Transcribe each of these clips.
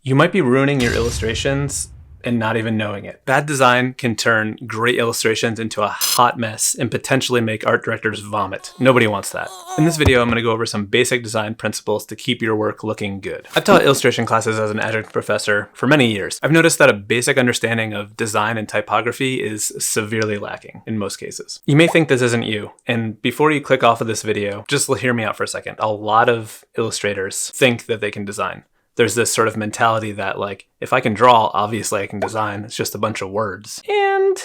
You might be ruining your illustrations and not even knowing it. Bad design can turn great illustrations into a hot mess and potentially make art directors vomit. Nobody wants that. In this video, I'm going to go over some basic design principles to keep your work looking good. I've taught illustration classes as an adjunct professor for many years. I've noticed that a basic understanding of design and typography is severely lacking in most cases. You may think this isn't you, and before you click off of this video, just hear me out for a second. A lot of illustrators think that they can design. There's this sort of mentality that, like, if I can draw, obviously I can design. It's just a bunch of words. And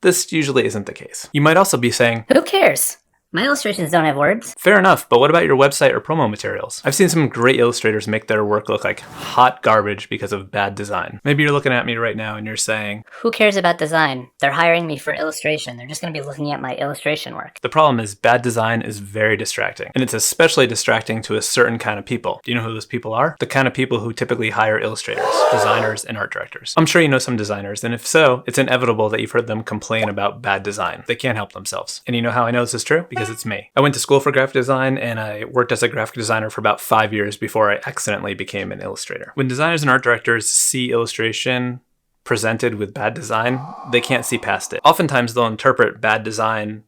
this usually isn't the case. You might also be saying, who cares? My illustrations don't have words. Fair enough, but what about your website or promo materials? I've seen some great illustrators make their work look like hot garbage because of bad design. Maybe you're looking at me right now and you're saying, who cares about design? They're hiring me for illustration. They're just going to be looking at my illustration work. The problem is bad design is very distracting, and it's especially distracting to a certain kind of people. Do you know who those people are? The kind of people who typically hire illustrators, designers, and art directors. I'm sure you know some designers, and if so, it's inevitable that you've heard them complain about bad design. They can't help themselves. And you know how I know this is true? Because it's me. I went to school for graphic design, and I worked as a graphic designer for about 5 years before I accidentally became an illustrator. When designers and art directors see illustration presented with bad design, they can't see past it. Oftentimes they'll interpret bad design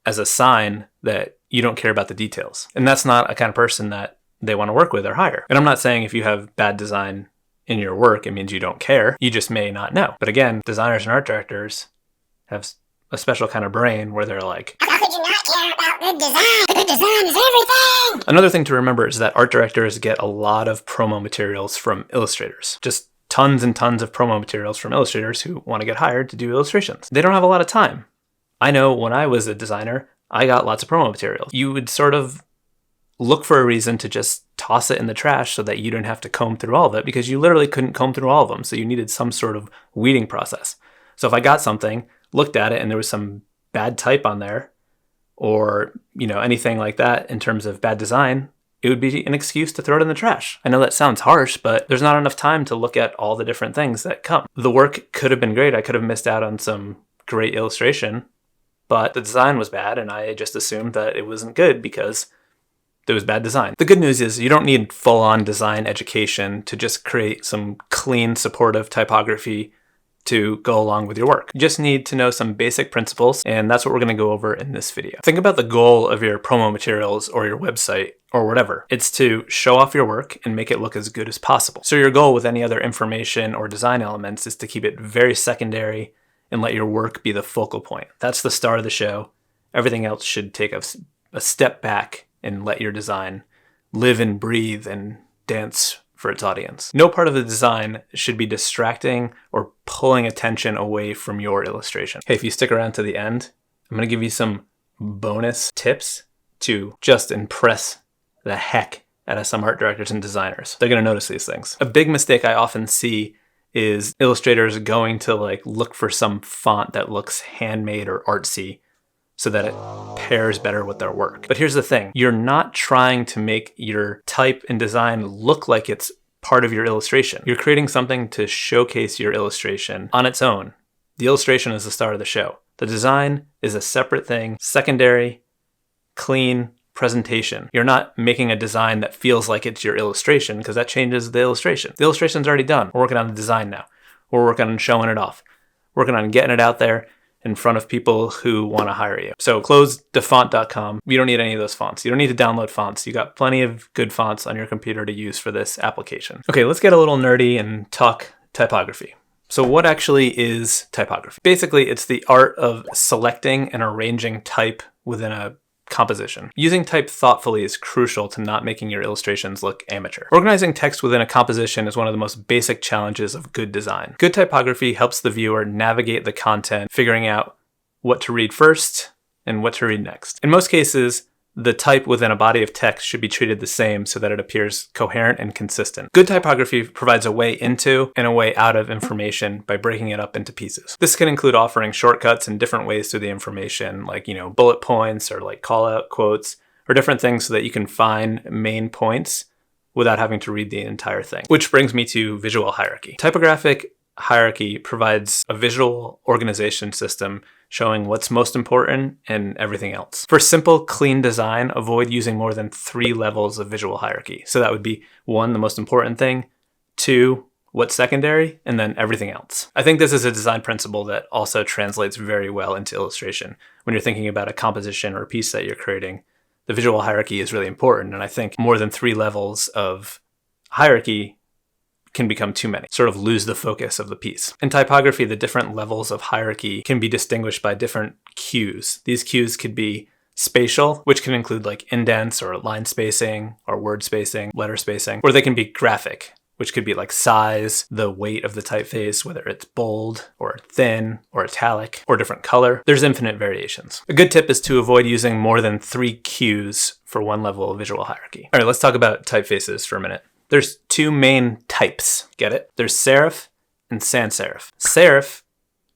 as a sign that you don't care about the details. And that's not a kind of person that they want to work with or hire. And I'm not saying if you have bad design in your work, it means you don't care. You just may not know. But again, designers and art directors have a special kind of brain where they're like, how could you not care about good design? Good design is everything! Another thing to remember is that art directors get a lot of promo materials from illustrators. Just tons and tons of promo materials from illustrators who want to get hired to do illustrations. They don't have a lot of time. I know when I was a designer, I got lots of promo materials. You would sort of look for a reason to just toss it in the trash so that you didn't have to comb through all of it, because you literally couldn't comb through all of them. So you needed some sort of weeding process. So if I got something, looked at it, and there was some bad type on there, or, you know, anything like that in terms of bad design, it would be an excuse to throw it in the trash. I know that sounds harsh, but there's not enough time to look at all the different things that come. The work could have been great. I could have missed out on some great illustration, but the design was bad, and I just assumed that it wasn't good because there was bad design. The good news is you don't need full-on design education to just create some clean, supportive typography to go along with your work. You just need to know some basic principles, and that's what we're going to go over in this video. Think about the goal of your promo materials or your website or whatever. It's to show off your work and make it look as good as possible. So your goal with any other information or design elements is to keep it very secondary and let your work be the focal point. That's the star of the show. Everything else should take a step back and let your design live and breathe and dance for its audience. No part of the design should be distracting or pulling attention away from your illustration. Hey, if you stick around to the end, I'm going to give you some bonus tips to just impress the heck out of some art directors and designers. They're going to notice these things. A big mistake I often see is illustrators going to look for some font that looks handmade or artsy so that it pairs better with their work. But here's the thing. You're not trying to make your type and design look like it's part of your illustration. You're creating something to showcase your illustration on its own. The illustration is the star of the show. The design is a separate thing, secondary, clean presentation. You're not making a design that feels like it's your illustration, because that changes the illustration. The illustration's already done. We're working on the design now. We're working on showing it off. Working on getting it out there in front of people who want to hire you. So close defont.com. You don't need any of those fonts. You don't need to download fonts. You got plenty of good fonts on your computer to use for this application. Okay, let's get a little nerdy and talk typography. So what actually is typography? Basically, it's the art of selecting and arranging type within a composition. Using type thoughtfully is crucial to not making your illustrations look amateur. Organizing text within a composition is one of the most basic challenges of good design. Good typography helps the viewer navigate the content, figuring out what to read first and what to read next. In most cases, the type within a body of text should be treated the same so that it appears coherent and consistent. Good typography provides a way into and a way out of information by breaking it up into pieces. This can include offering shortcuts and different ways to the information, like, bullet points or call out quotes or different things so that you can find main points without having to read the entire thing. Which brings me to visual hierarchy. Typographic hierarchy provides a visual organization system showing what's most important and everything else. For simple, clean design, avoid using more than 3 levels of visual hierarchy. So that would be 1, the most important thing, 2, what's secondary, and then everything else. I think this is a design principle that also translates very well into illustration. When you're thinking about a composition or a piece that you're creating, the visual hierarchy is really important. And I think more than 3 levels of hierarchy can become too many, sort of lose the focus of the piece. In typography, the different levels of hierarchy can be distinguished by different cues. These cues could be spatial, which can include like indents or line spacing or word spacing, letter spacing, or they can be graphic, which could be like size, the weight of the typeface, whether it's bold or thin or italic or different color. There's infinite variations. A good tip is to avoid using more than 3 cues for one level of visual hierarchy. All right, let's talk about typefaces for a minute. There's 2 main types, get it? There's serif and sans serif. Serif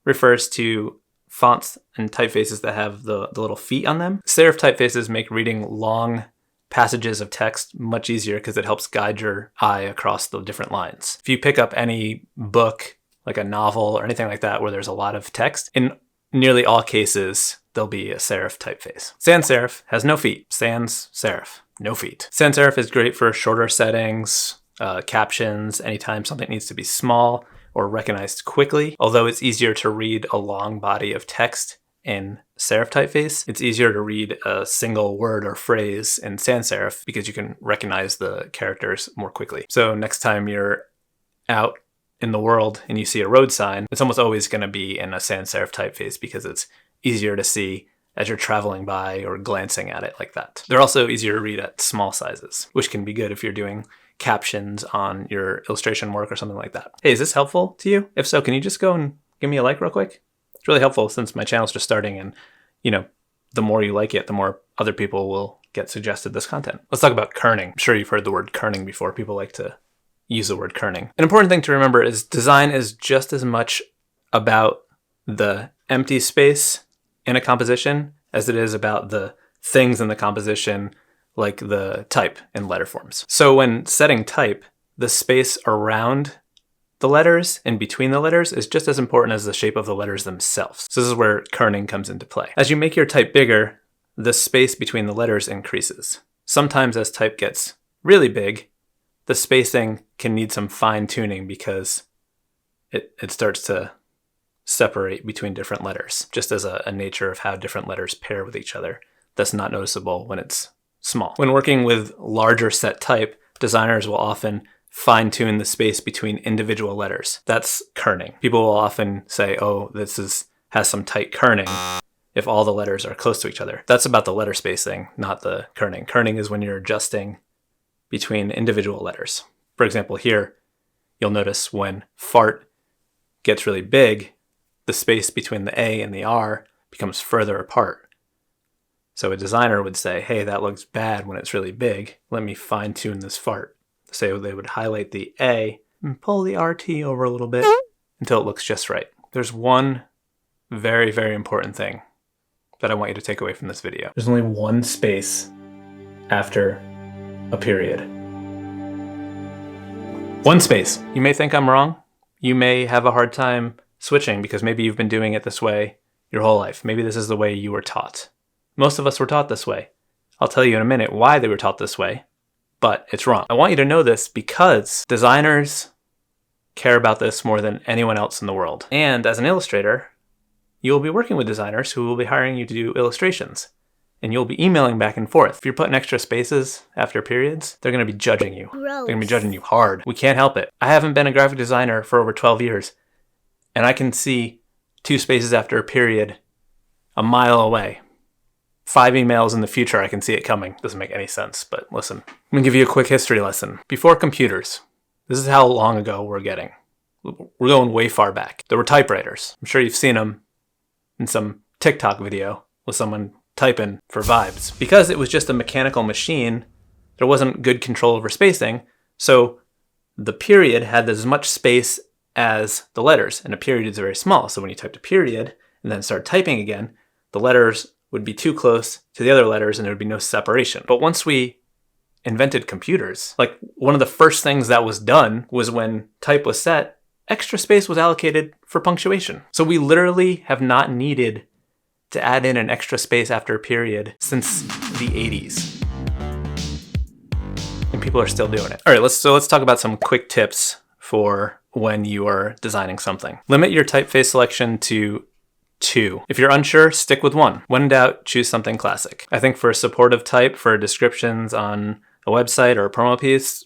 refers to fonts and typefaces that have the little feet on them. Serif typefaces make reading long passages of text much easier because it helps guide your eye across the different lines. If you pick up any book, like a novel or anything like that, where there's a lot of text, in nearly all cases, there'll be a serif typeface. Sans serif has no feet. Sans serif, no feet. Sans serif is great for shorter settings, captions, anytime something needs to be small or recognized quickly. Although it's easier to read a long body of text in serif typeface, it's easier to read a single word or phrase in sans serif because you can recognize the characters more quickly. So next time you're out in the world and you see a road sign, it's almost always going to be in a sans serif typeface because it's easier to see as you're traveling by or glancing at it like that. They're also easier to read at small sizes, which can be good if you're doing captions on your illustration work or something like that. Hey, is this helpful to you? If so, can you just go and give me a like real quick? It's really helpful since my channel's just starting, and the more you like it, the more other people will get suggested this content. Let's talk about kerning. I'm sure you've heard the word kerning before. People like to use the word kerning. An important thing to remember is design is just as much about the empty space in a composition as it is about the things in the composition, like the type in letter forms. So when setting type, the space around the letters and between the letters is just as important as the shape of the letters themselves. So this is where kerning comes into play. As you make your type bigger, the space between the letters increases. Sometimes as type gets really big, the spacing can need some fine tuning because it starts to separate between different letters, just as a nature of how different letters pair with each other. That's not noticeable when it's small. When working with larger set type, designers will often fine-tune the space between individual letters. That's kerning. People will often say, oh, this has some tight kerning if all the letters are close to each other. That's about the letter spacing, not the kerning. Kerning is when you're adjusting between individual letters. For example, here, you'll notice when fart gets really big, the space between the A and the R becomes further apart. So a designer would say, hey, that looks bad when it's really big. Let me fine-tune this fart. So they would highlight the A and pull the RT over a little bit until it looks just right. There's one very, very important thing that I want you to take away from this video. There's only one space after a period. One space. You may think I'm wrong. You may have a hard time switching because maybe you've been doing it this way your whole life. Maybe this is the way you were taught. Most of us were taught this way. I'll tell you in a minute why they were taught this way, but it's wrong. I want you to know this because designers care about this more than anyone else in the world. And as an illustrator, you'll be working with designers who will be hiring you to do illustrations. And you'll be emailing back and forth. If you're putting extra spaces after periods, they're going to be judging you. Gross. They're going to be judging you hard. We can't help it. I haven't been a graphic designer for over 12 years, and I can see 2 spaces after a period a mile away. 5 emails in the future, I can see it coming. Doesn't make any sense, but listen. I'm going to give you a quick history lesson. Before computers, this is how long ago we're getting. We're going way far back. There were typewriters. I'm sure you've seen them in some TikTok video with someone typing for vibes. Because it was just a mechanical machine, there wasn't good control over spacing, so the period had as much space as the letters, and a period is very small. So when you typed a period and then started typing again, the letters would be too close to the other letters and there would be no separation. But once we invented computers, like one of the first things that was done was when type was set, extra space was allocated for punctuation. So we literally have not needed to add in an extra space after a period since the 80s. And people are still doing it. All right, let's talk about some quick tips for when you are designing something. Limit your typeface selection to 2. If you're unsure, stick with 1. When in doubt, choose something classic. I think for supportive type, for descriptions on a website or a promo piece,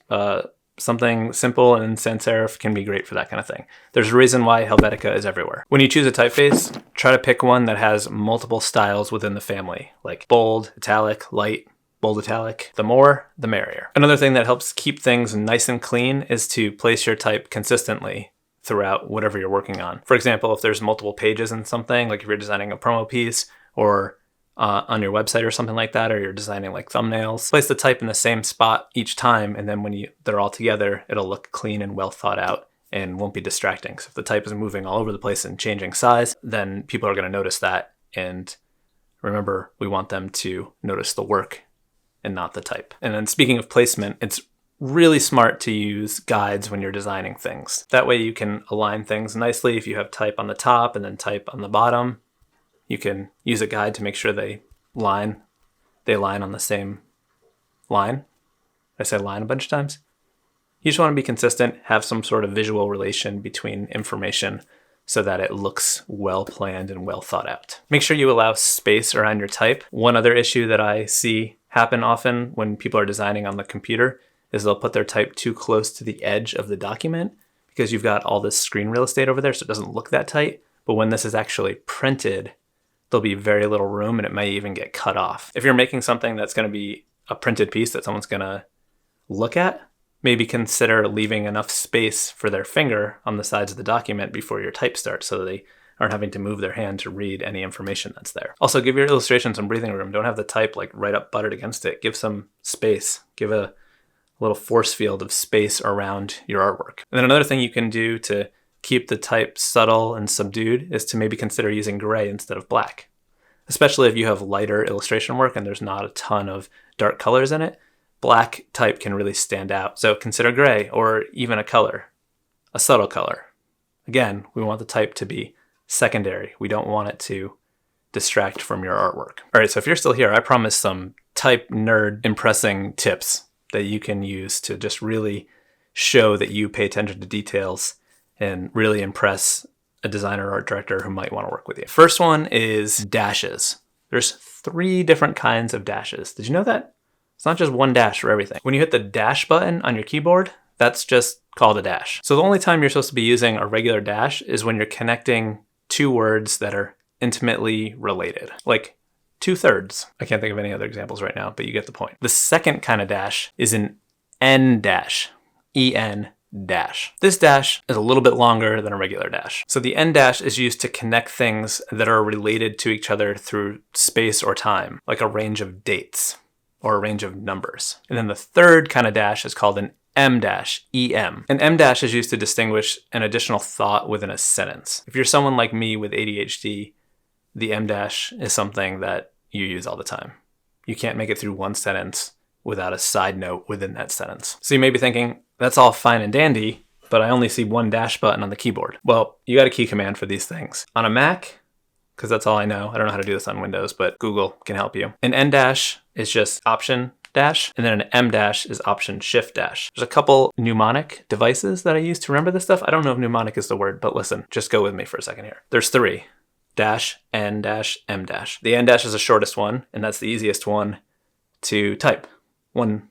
something simple and sans serif can be great for that kind of thing. There's a reason why Helvetica is everywhere. When you choose a typeface, try to pick one that has multiple styles within the family, like bold, italic, light, bold italic. The more, the merrier. Another thing that helps keep things nice and clean is to place your type consistently throughout whatever you're working on. For example, if there's multiple pages in something, like if you're designing a promo piece or on your website or something like that, or you're designing like thumbnails, place the type in the same spot each time, and then when they're all together, it'll look clean and well thought out and won't be distracting. So if the type is moving all over the place and changing size, then people are going to notice that. And remember, we want them to notice the work and not the type. And then speaking of placement, it's really smart to use guides when you're designing things. That way you can align things nicely. If you have type on the top and then type on the bottom, you can use a guide to make sure they line on the same line. I said line a bunch of times. You just want to be consistent, have some sort of visual relation between information so that it looks well planned and well thought out. Make sure you allow space around your type. One other issue that I see happen often when people are designing on the computer is they'll put their type too close to the edge of the document because you've got all this screen real estate over there, so it doesn't look that tight. But when this is actually printed, there'll be very little room and it may even get cut off. If you're making something that's going to be a printed piece that someone's going to look at, maybe consider leaving enough space for their finger on the sides of the document before your type starts so they aren't having to move their hand to read any information that's there. Also, give your illustration some breathing room. Don't have the type like right up butted against it. Give some space. Give a little force field of space around your artwork. And then another thing you can do to keep the type subtle and subdued is to maybe consider using gray instead of black. Especially if you have lighter illustration work and there's not a ton of dark colors in it, black type can really stand out. So consider gray or even a color, a subtle color. Again, we want the type to be secondary. We don't want it to distract from your artwork. All right, so if you're still here, I promise some type nerd impressing tips that you can use to just really show that you pay attention to details and really impress a designer or art director who might want to work with you. First one is dashes. There's 3 different kinds of dashes. Did you know that? It's not just one dash for everything. When you hit the dash button on your keyboard, that's just called a dash. So the only time you're supposed to be using a regular dash is when you're connecting 2 words that are intimately related, like 2/3. I can't think of any other examples right now, but you get the point. The second kind of dash is an en dash, en dash. This dash is a little bit longer than a regular dash. So the en dash is used to connect things that are related to each other through space or time, like a range of dates or a range of numbers. And then the third kind of dash is called an em dash, em. An em dash is used to distinguish an additional thought within a sentence. If you're someone like me with ADHD, the em dash is something that you use all the time. You can't make it through one sentence without a side note within that sentence. So you may be thinking, that's all fine and dandy, but I only see one dash button on the keyboard. Well, you got a key command for these things. On a Mac, because that's all I know. I don't know how to do this on Windows, but Google can help you. An en dash is just option dash, and then an em dash is option shift dash. There's a couple mnemonic devices that I use to remember this stuff. I don't know if mnemonic is the word, but listen, just go with me for a second here. There's 3. Dash, en dash, em dash. The en dash is the shortest one, and that's the easiest one to type when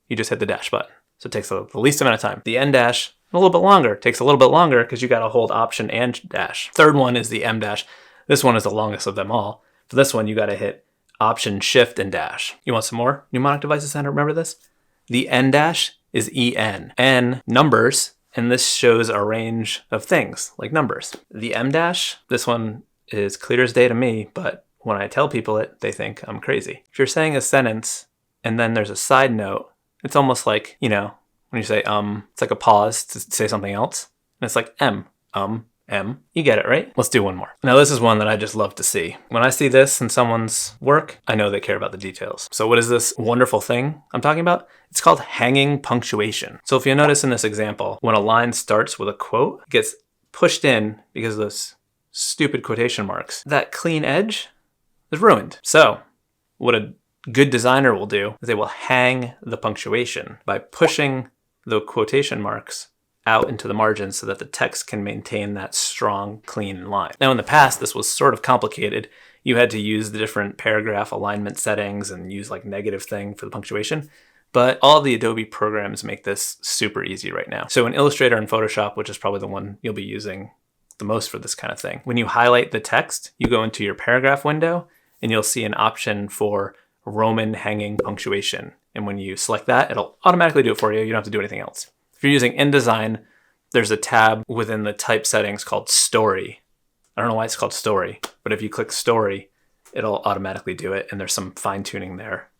you just hit the dash button. So it takes the least amount of time. The en dash, a little bit longer, takes a little bit longer because you got to hold option and dash. Third one is the em dash. This one is the longest of them all. For this one, you got to hit option shift and dash. You want some more mnemonic devices to remember this? The en dash is en. En numbers, and this shows a range of things like numbers. The em dash, this one is clear as day to me, but when I tell people it, they think I'm crazy. If you're saying a sentence and then there's a side note, it's almost like, when you say it's like a pause to say something else. And it's like em. You get it, right? Let's do one more. Now this is one that I just love to see. When I see this in someone's work, I know they care about the details. So what is this wonderful thing I'm talking about? It's called hanging punctuation. So if you notice in this example, when a line starts with a quote, it gets pushed in because of those stupid quotation marks. That clean edge is ruined. So what a good designer will do is they will hang the punctuation by pushing the quotation marks out into the margins so that the text can maintain that strong, clean line. Now, in the past, this was sort of complicated. You had to use the different paragraph alignment settings and use like negative thing for the punctuation. But all the Adobe programs make this super easy right now. So in Illustrator and Photoshop, which is probably the one you'll be using the most for this kind of thing, when you highlight the text, you go into your paragraph window and you'll see an option for Roman hanging punctuation. And when you select that, it'll automatically do it for you. You don't have to do anything else. If you're using InDesign, there's a tab within the type settings called Story. I don't know why it's called Story, but if you click Story, it'll automatically do it. And there's some fine tuning there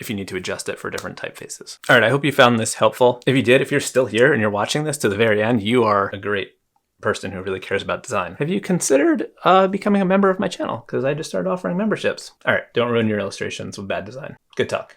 if you need to adjust it for different typefaces. All right, I hope you found this helpful. If you did, if you're still here and you're watching this to the very end, you are a great person who really cares about design. Have you considered becoming a member of my channel? Because I just started offering memberships. All right, don't ruin your illustrations with bad design. Good talk.